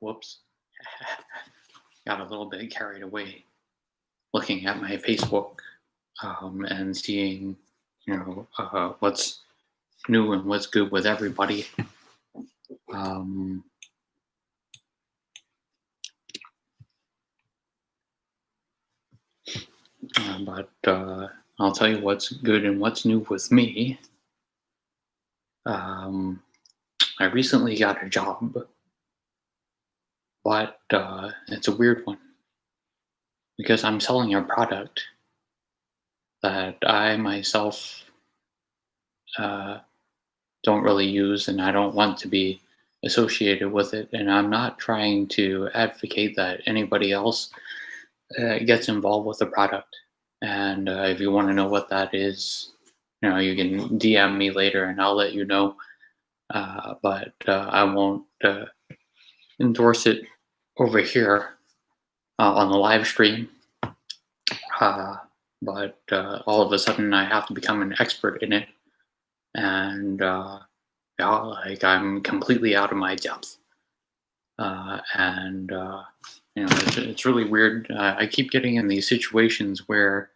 Whoops. Got a little bit carried away looking at my Facebook and seeing, what's new and what's good with everybody. Um, but I'll tell you what's good and what's new with me. Um, I recently got a job, but it's a weird one because I'm selling a product that I myself uh, don't really use and I don't want to be associated with it. And I'm not trying to advocate that anybody else gets involved with the product. And if you want to know what that is, you can DM me later and I'll let you know. But I won't endorse it over here on the live stream. But all of a sudden, I have to become an expert in it, and yeah, like I'm completely out of my depth. And it's really weird. I keep getting in these situations where,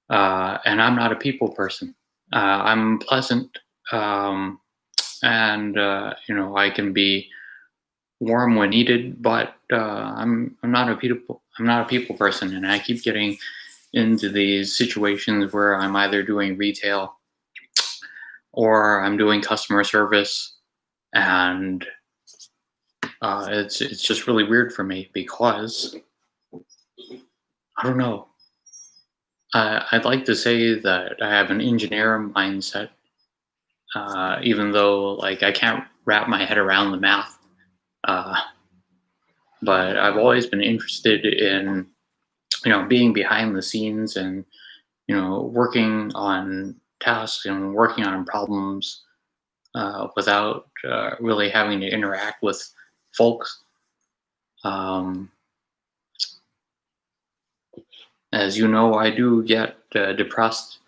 and I'm not a people person. I'm pleasant, and I can be warm when needed, but I'm not a people person, and I keep getting into these situations where I'm either doing retail or I'm doing customer service, and it's just really weird for me because I don't know. I'd like to say that I have an engineer mindset, even though like I can't wrap my head around the math. Uh, but I've always been interested in being behind the scenes and working on tasks and working on problems without really having to interact with folks. Um, as you know, I do get depressed,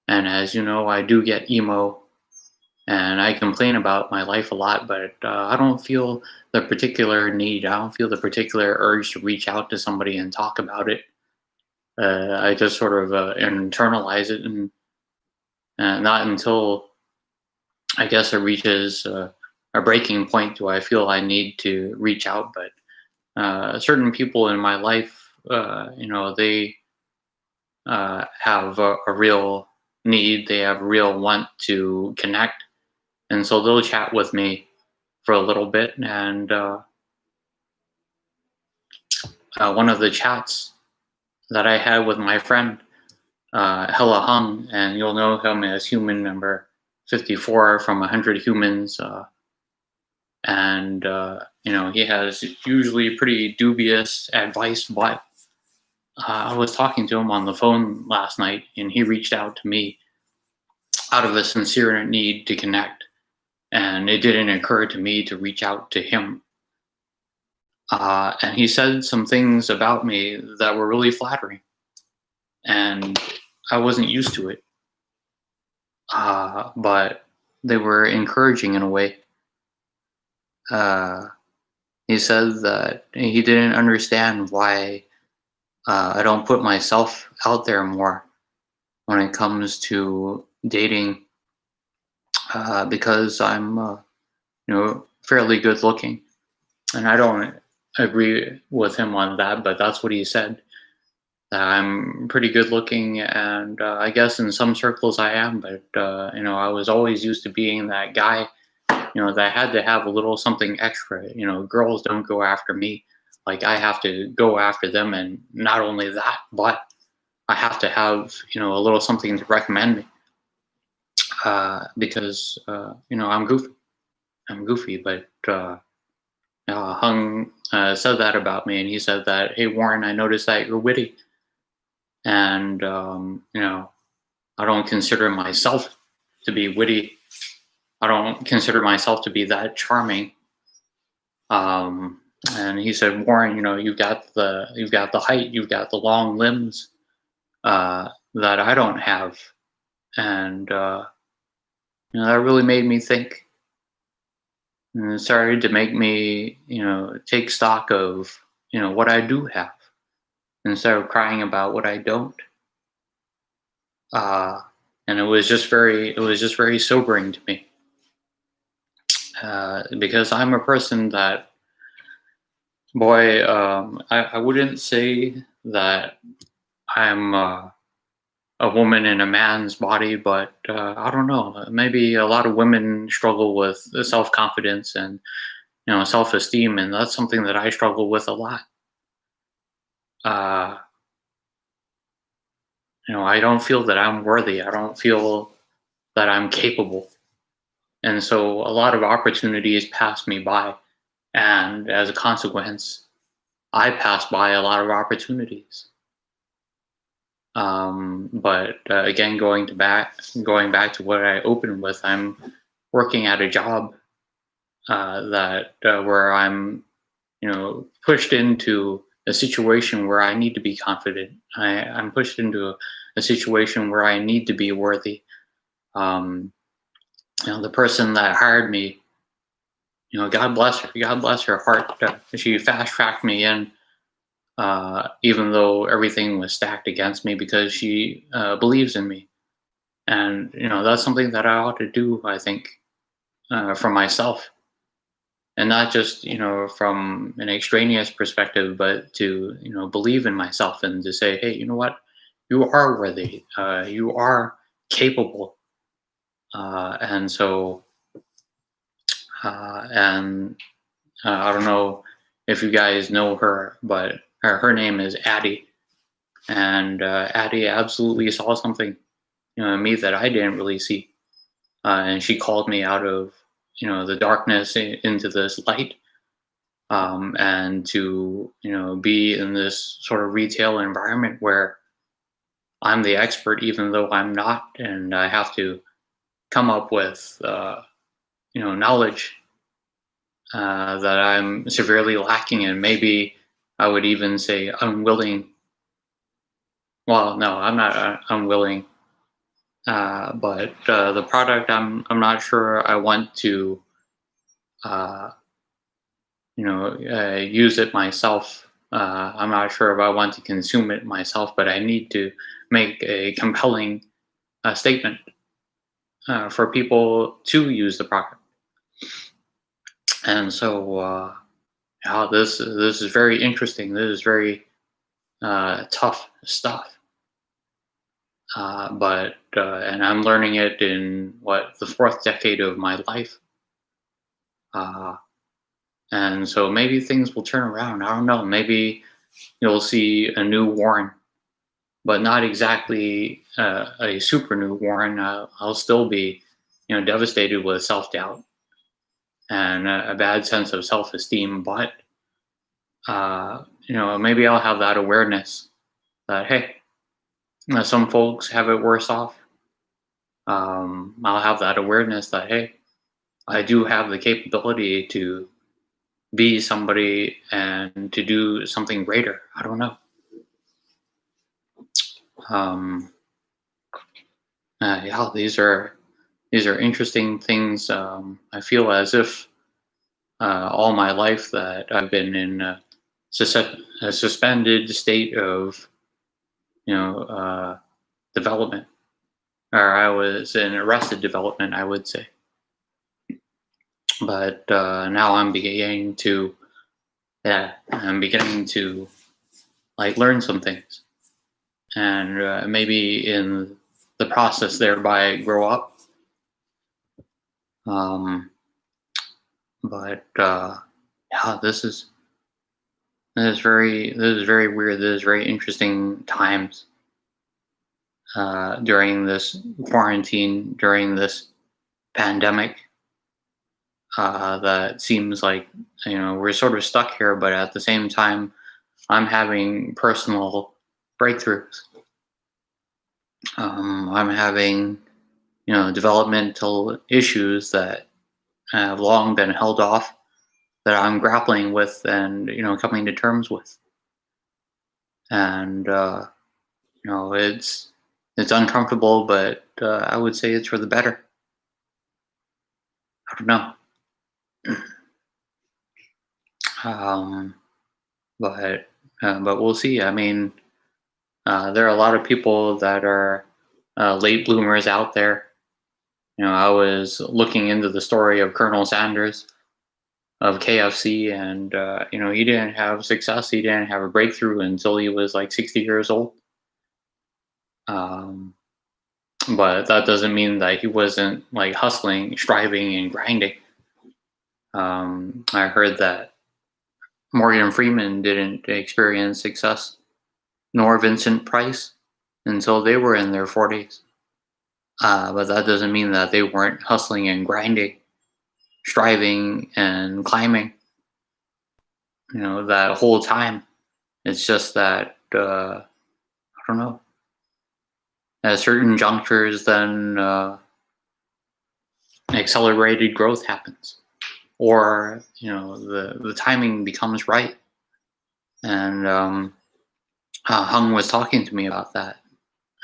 and as you know, I do get emo, and I complain about my life a lot, but I don't feel the particular need. I don't feel the particular urge to reach out to somebody and talk about it. I just sort of internalize it, and not until I guess it reaches a breaking point do I feel I need to reach out. But certain people in my life, they have a real need, they have a real want to connect, and so they'll chat with me for a little bit. And one of the chats that I had with my friend, Hella Hung, and you'll know him as human number 54 from 100 humans. And he has usually pretty dubious advice, but I was talking to him on the phone last night, and he reached out to me out of a sincere need to connect, and it didn't occur to me to reach out to him. And he said some things about me that were really flattering, and I wasn't used to it, but they were encouraging in a way. He said that he didn't understand why I don't put myself out there more when it comes to dating, because I'm, fairly good looking, and I don't agree with him on that, but that's what he said. That I'm pretty good looking, and I guess in some circles I am, but I was always used to being that guy, that had to have a little something extra. Girls don't go after me, like I have to go after them, and not only that, but I have to have a little something to recommend me, because I'm goofy. I'm goofy, but Hung said that about me, and he said that, "Hey Warren, I noticed that you're witty," and I don't consider myself to be witty. I don't consider myself to be that charming. And he said, Warren, you've got the height, you've got the long limbs that I don't have, and that really made me think. And it started to make me, take stock of, what I do have instead of crying about what I don't. Uh, and it was just very sobering to me, because I'm a person that, boy, I wouldn't say that I'm a woman in a man's body, but I don't know. Maybe a lot of women struggle with self confidence and self esteem, and that's something that I struggle with a lot. Uh, I don't feel that I'm worthy. I don't feel that I'm capable, and so a lot of opportunities pass me by, and as a consequence, I pass by a lot of opportunities. But again, going back to what I opened with, I'm working at a job that where I'm, pushed into a situation where I need to be confident. I'm pushed into a situation where I need to be worthy. Um, the person that hired me, God bless her, God bless her heart. She fast tracked me in, even though everything was stacked against me, because she believes in me, and that's something that I ought to do. I think, for myself, and not just from an extraneous perspective, but to believe in myself and to say, hey, you know what, you are worthy, you are capable, and so and I don't know if you guys know her, but her name is Addie, and Addie absolutely saw something in me that I didn't really see, and she called me out of the darkness into this light, and to be in this sort of retail environment where I'm the expert even though I'm not, and I have to come up with knowledge that I'm severely lacking in. Maybe I would even say unwilling. Well, no, I'm not unwilling, but the product, I'm not sure I want to uh, use it myself. I'm not sure if I want to consume it myself, but I need to make a compelling statement for people to use the product. And so, yeah, this is very interesting. This is very tough stuff. But and I'm learning it in what, the fourth decade of my life. Uh, and so maybe things will turn around. I don't know. Maybe you'll see a new Warren, but not exactly a super new Warren. I'll still be, devastated with self doubt and a bad sense of self esteem. But maybe I'll have that awareness that, hey, some folks have it worse off. I'll have that awareness that, hey, I do have the capability to be somebody and to do something greater. I don't know. Um, yeah, these are interesting things. I feel as if all my life that I've been in a suspended state of development, or I was in arrested development, I would say. But now I'm beginning to like learn some things, and maybe in the process thereby grow up. Um, but yeah, this is very weird. This is very interesting times during this quarantine, during this pandemic. That seems like we're sort of stuck here, but at the same time, I'm having personal breakthroughs. I'm having developmental issues that have long been held off, that I'm grappling with and coming to terms with, and it's uncomfortable, but I would say it's for the better. I don't know. Um, but we'll see. I mean, there are a lot of people that are late bloomers out there. I was looking into the story of Colonel Sanders of KFC, and he didn't have success. He didn't have a breakthrough until he was like 60 years old. Um, but that doesn't mean that he wasn't like hustling, striving, and grinding. I heard that Morgan Freeman didn't experience success, nor Vincent Price, until they were in their 40s. But that doesn't mean that they weren't hustling and grinding, striving and climbing. That whole time. It's just that I don't know. At certain junctures, then accelerated growth happens, or the timing becomes right. And Hung was talking to me about that.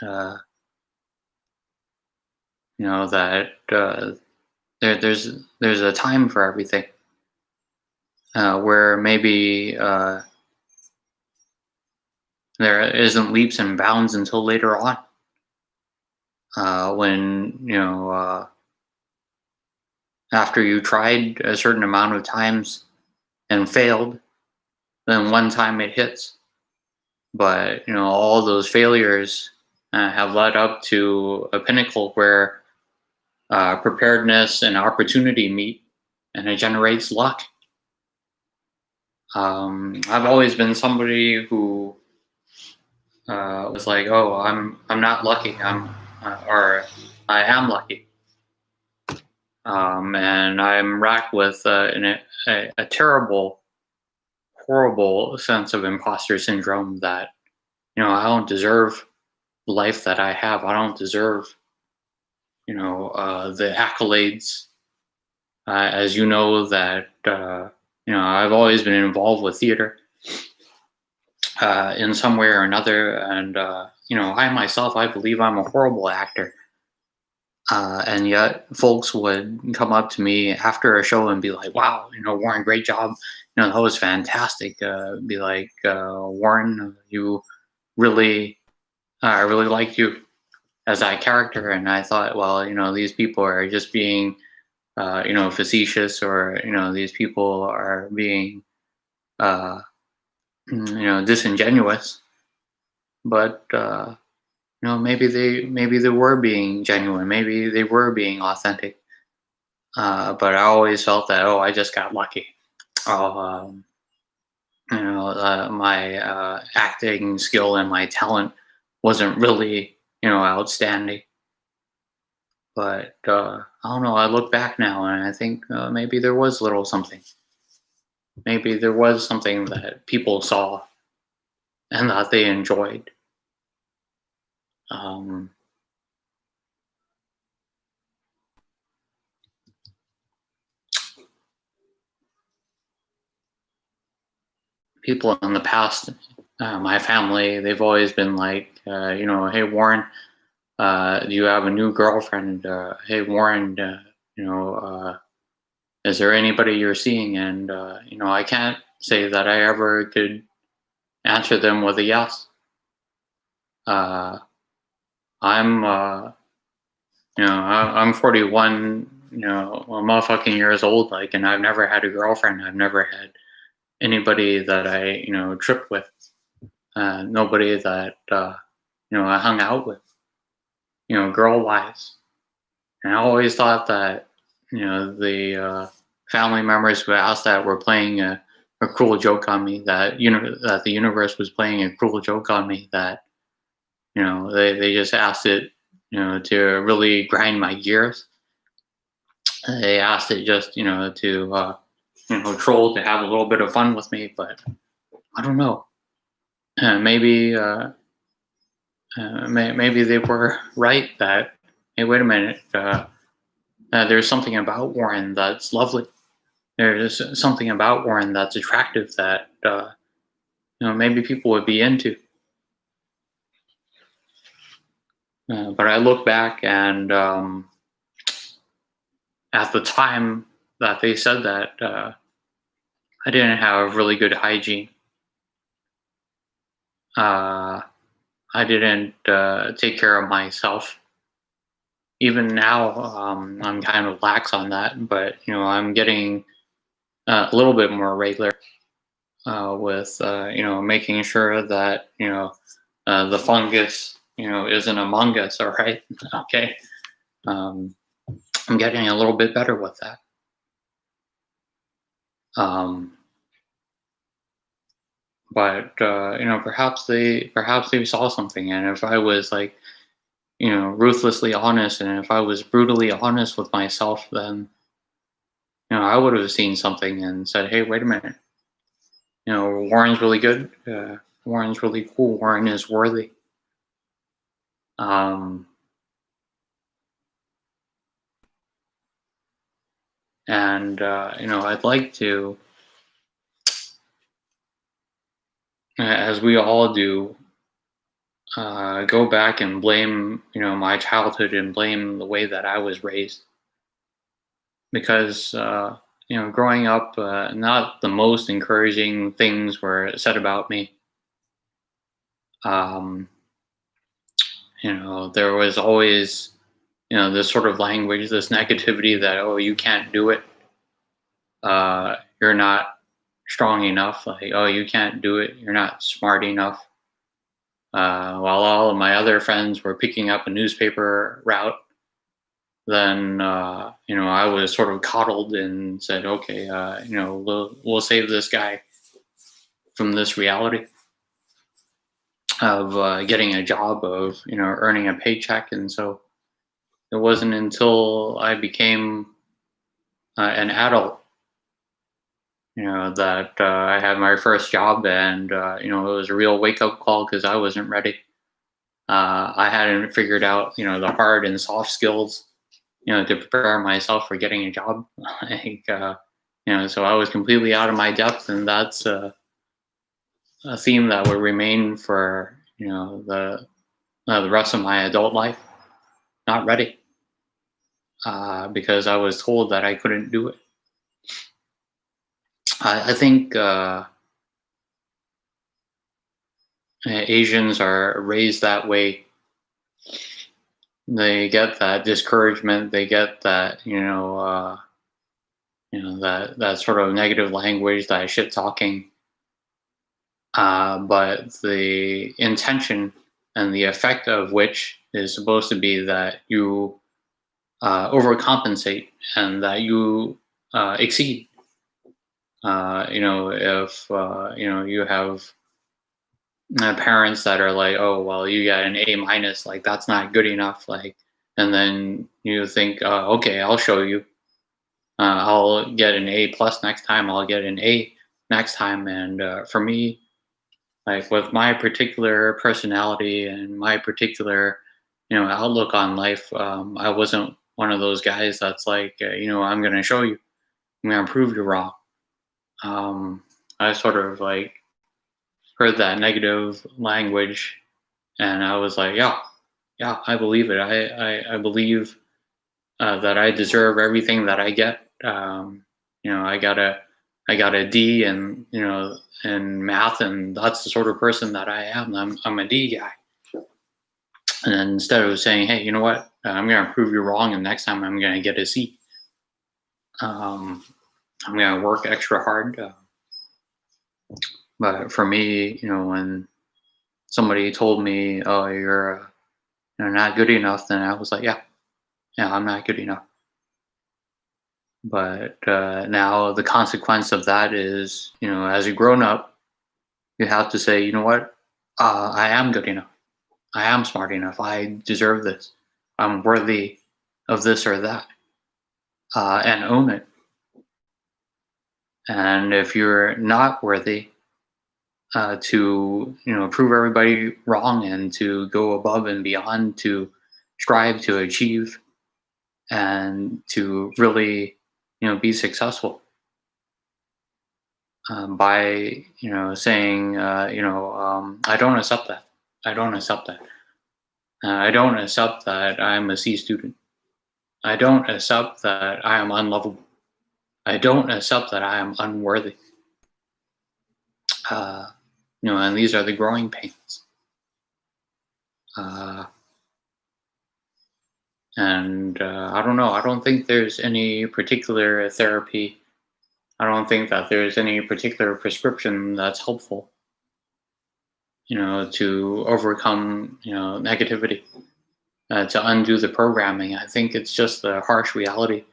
Uh, that there's a time for everything, where maybe there isn't leaps and bounds until later on, when after you tried a certain amount of times and failed, then one time it hits. But all those failures have led up to a pinnacle where preparedness and opportunity meet, and it generates luck. I've always been somebody who was like, "Oh, I'm not lucky. Or I am lucky." And I'm racked with a terrible, horrible sense of imposter syndrome that I don't deserve the life that I have. I don't deserve the accolades. As you know, that I've always been involved with theater in some way or another, and I myself, I believe I'm a horrible actor. And yet, folks would come up to me after a show and be like, "Wow, Warren, great job. That was fantastic." Be like, "Warren, you really, I really like you as that character." And I thought, well, these people are just being, facetious, or these people are being, uh, disingenuous. But maybe they were being genuine. Maybe they were being authentic. But I always felt that, oh, I just got lucky. Oh, my acting skill and my talent wasn't really, outstanding. But I don't know. I look back now and I think maybe there was little something. Maybe there was something that people saw and that they enjoyed. Um, People in the past, my family, they've always been like, "Hey, Warren, do you have a new girlfriend? Hey, Warren, is there anybody you're seeing?" And I can't say that I ever could answer them with a yes. Uh, I'm, I'm 41, motherfucking years old, like, and I've never had a girlfriend. I've never had anybody that I, tripped with. Nobody that I hung out with, girl wise. And I always thought that the family members who asked that were playing a cruel joke on me. That that the universe was playing a cruel joke on me. That they just asked it to really grind my gears. They asked it just to troll, to have a little bit of fun with me. But I don't know. Maybe maybe they were right. That, hey, wait a minute. There's something about Warren that's lovely. There's something about Warren that's attractive that maybe people would be into. But I look back and at the time, that they said that I didn't have really good hygiene. Uh, I didn't take care of myself. Even now, I'm kind of lax on that, but I'm getting a little bit more regular with making sure that the fungus isn't among us. All right, okay. Um, I'm getting a little bit better with that. Um, but perhaps they saw something, and if I was like ruthlessly honest, and if I was brutally honest with myself, then I would have seen something and said, "Hey, wait a minute. Warren's really good. Warren's really cool. Warren is worthy." Um, and I'd like to, as we all do, go back and blame my childhood and blame the way that I was raised, because growing up, not the most encouraging things were said about me. Um, there was always this sort of language, this negativity that, oh, you can't do it, you're not strong enough, like, oh, you can't do it, you're not smart enough. While all of my other friends were picking up a newspaper route, then I was sort of coddled and said, okay, we'll save this guy from this reality of getting a job, of earning a paycheck. And so it wasn't until I became an adult, that I had my first job, and it was a real wake up call because I wasn't ready. I hadn't figured out the hard and soft skills to prepare myself for getting a job. like so I was completely out of my depth, and that's a theme that would remain for the rest of my adult life. Not ready, because I was told that I couldn't do it. I think Asians are raised that way. They get that discouragement. They get that that sort of negative language, that shit talking. But the intention and the effect of which is supposed to be that you overcompensate and that you exceed. If you have parents that are like, oh, well, you got an A minus, like that's not good enough, like, and then you think, okay, I'll show you. I'll get an A plus next time. I'll get an A next time. And for me, like with my particular personality and my particular, outlook on life, I wasn't one of those guys that's like, I'm going to show you. I'm going to prove you wrong. I sort of like heard that negative language, and I was like, yeah, yeah, I believe it. I believe that I deserve everything that I get. I got a D, and in math, and that's the sort of person that I am. I'm a D guy. And then instead of saying, hey, you know what, I'm going to prove you wrong, and next time I'm going to get a C. I'm going to work extra hard. But for me, when somebody told me, "Oh, you're not good enough," then I was like, "Yeah, yeah, I'm not good enough." But now the consequence of that is, as a grown up, you have to say, "You know what? I am good enough. I am smart enough. I deserve this. I'm worthy of this or that," and own it. And if you're not worthy, to prove everybody wrong and to go above and beyond to strive to achieve and to really be successful, by saying I don't accept that. I don't accept that. I don't accept that I'm a C student. I don't accept that I am unlovable. I don't accept that I am unworthy. Uh, and these are the growing pains. Uh, and I don't know. I don't think there's any particular therapy. I don't think that there's any particular prescription that's helpful, to overcome, negativity, to undo the programming. I think it's just the harsh reality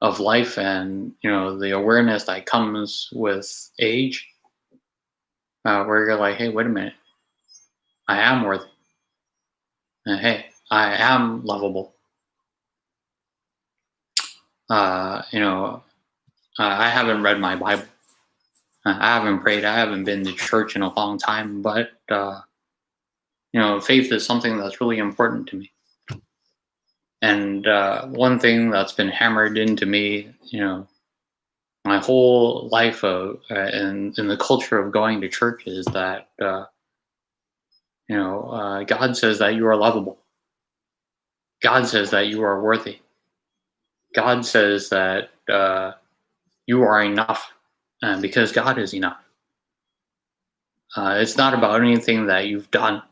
of life and, the awareness that comes with age, where you're like, hey, wait a minute, I am worthy. And hey, I am lovable. You know, I haven't read my Bible. I haven't prayed. I haven't been to church in a long time, but faith is something that's really important to me. And one thing that's been hammered into me, my whole life of in the culture of going to church is that God says that you are lovable. God says that you are worthy. God says that you are enough, because God is enough. It's not about anything that you've done.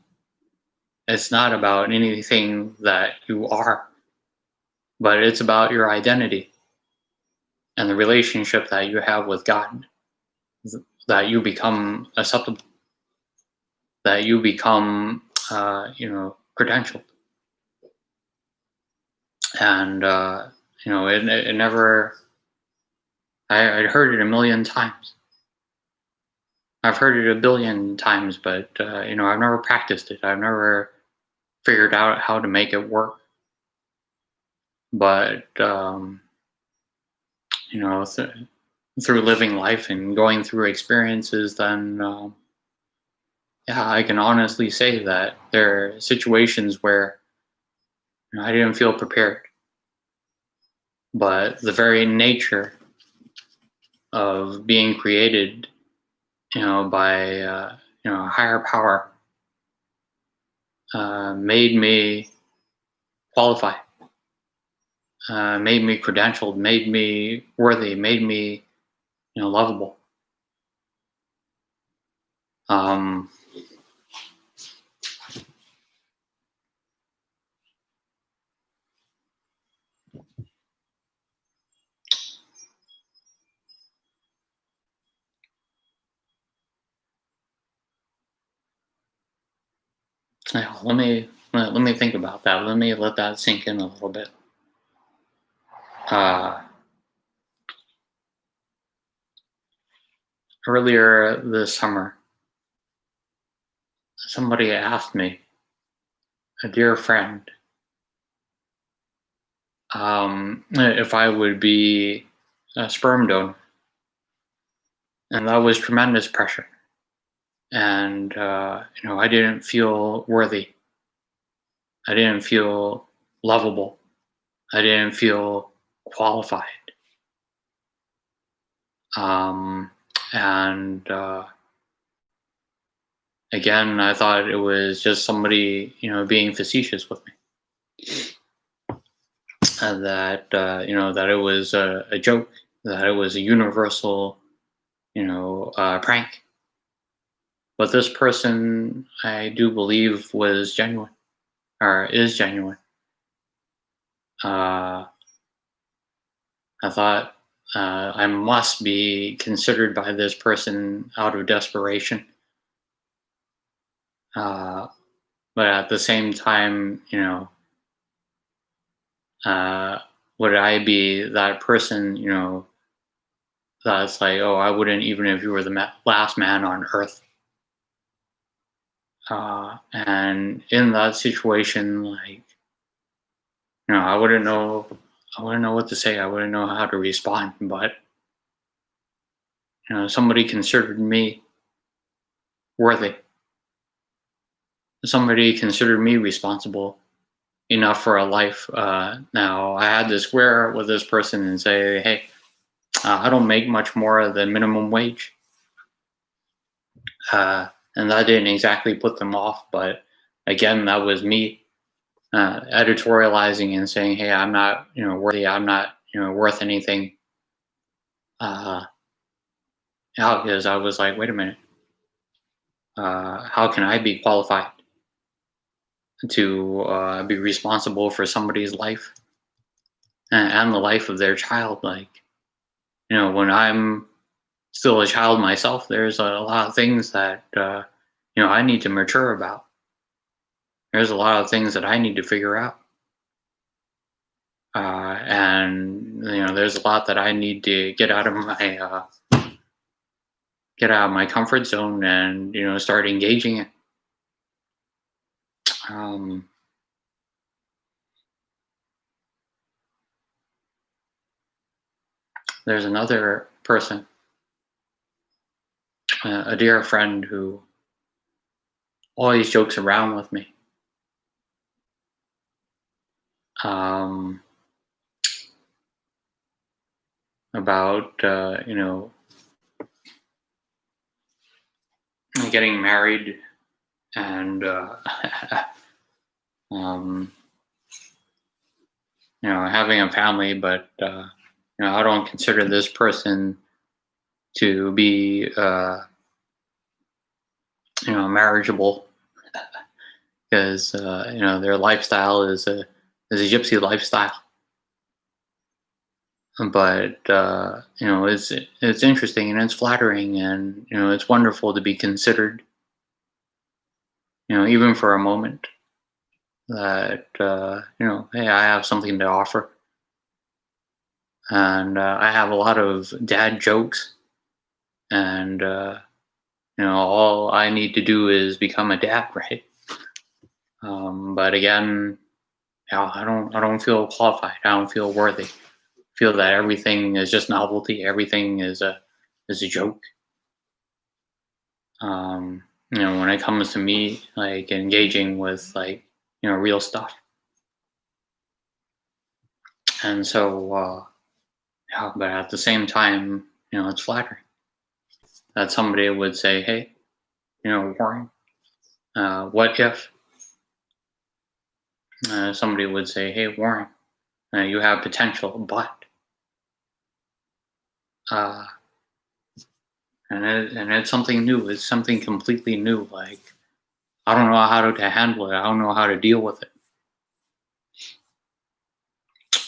It's not about anything that you are, but it's about your identity and the relationship that you have with God, that you become acceptable, that you become, credentialed. And, it never, I'd heard it a million times. I've heard it a billion times, but, I've never practiced it. I've never figured out how to make it work. But, through living life and going through experiences, then, yeah, I can honestly say that there are situations where I didn't feel prepared. But the very nature of being created, by a higher power, made me qualified, made me credentialed, made me worthy, made me lovable. Um, yeah, let me think about that. Let me let that sink in a little bit. Uh, Earlier this summer, somebody asked me, a dear friend, if I would be a sperm donor, and that was tremendous pressure. And I didn't feel worthy. I didn't feel lovable. I didn't feel qualified. Um, and again, I thought it was just somebody, being facetious with me. And that that it was a joke, that it was a universal, prank. But this person, I do believe, was genuine, or is genuine. Uh, I thought I must be considered by this person out of desperation. Uh, but at the same time, uh, would I be that person, that's like, oh, I wouldn't even if you were the last man on earth. And in that situation, like, I wouldn't know, what to say. I wouldn't know how to respond. But somebody considered me worthy. Somebody considered me responsible enough for a life. Now I had to square with this person and say, hey, I don't make much more than minimum wage. And that didn't exactly put them off, but again, that was me editorializing and saying, hey, I'm not, worthy. I'm not, worth anything. Uh, yeah, because I was like, wait a minute, how can I be qualified to be responsible for somebody's life and the life of their child? Like, when I'm still a child myself, there's a lot of things that I need to mature about. There's a lot of things that I need to figure out, and there's a lot that I need to get out of my comfort zone and start engaging in. Um, there's another person, a dear friend who always jokes around with me um, about getting married and um, having a family, but I don't consider this person to be marriageable because their lifestyle is a gypsy lifestyle. But it's interesting and it's flattering, and it's wonderful to be considered, even for a moment, that hey, I have something to offer, and I have a lot of dad jokes, and all I need to do is become a dad, right? But again, yeah, I don't feel qualified. I don't feel worthy. Feel that everything is just novelty. Everything is a joke. When it comes to me, like engaging with like real stuff, and so yeah. But at the same time, it's flattering that somebody would say, "Hey, Warren, what if?" Somebody would say, "Hey, Warren, you have potential, but," uh, and it's something new. It's something completely new. Like I don't know how to handle it. I don't know how to deal with it.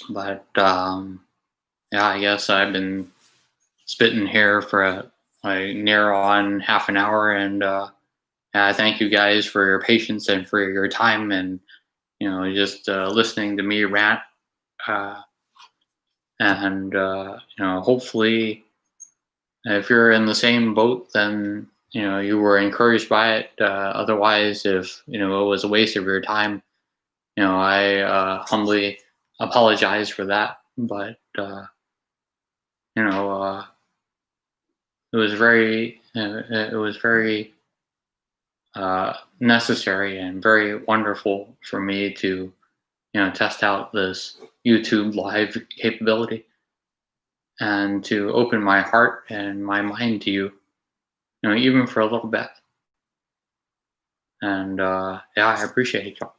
But yeah, I guess I've been spitting here for like near on half an hour, and thank you guys for your patience and for your time, and just listening to me rant. Uh, and hopefully, if you're in the same boat, then you were encouraged by it. Otherwise, if it was a waste of your time, I humbly apologize for that. But you know, it was very necessary and very wonderful for me to test out this YouTube live capability and to open my heart and my mind to you, even for a little bit. And yeah, I appreciate you.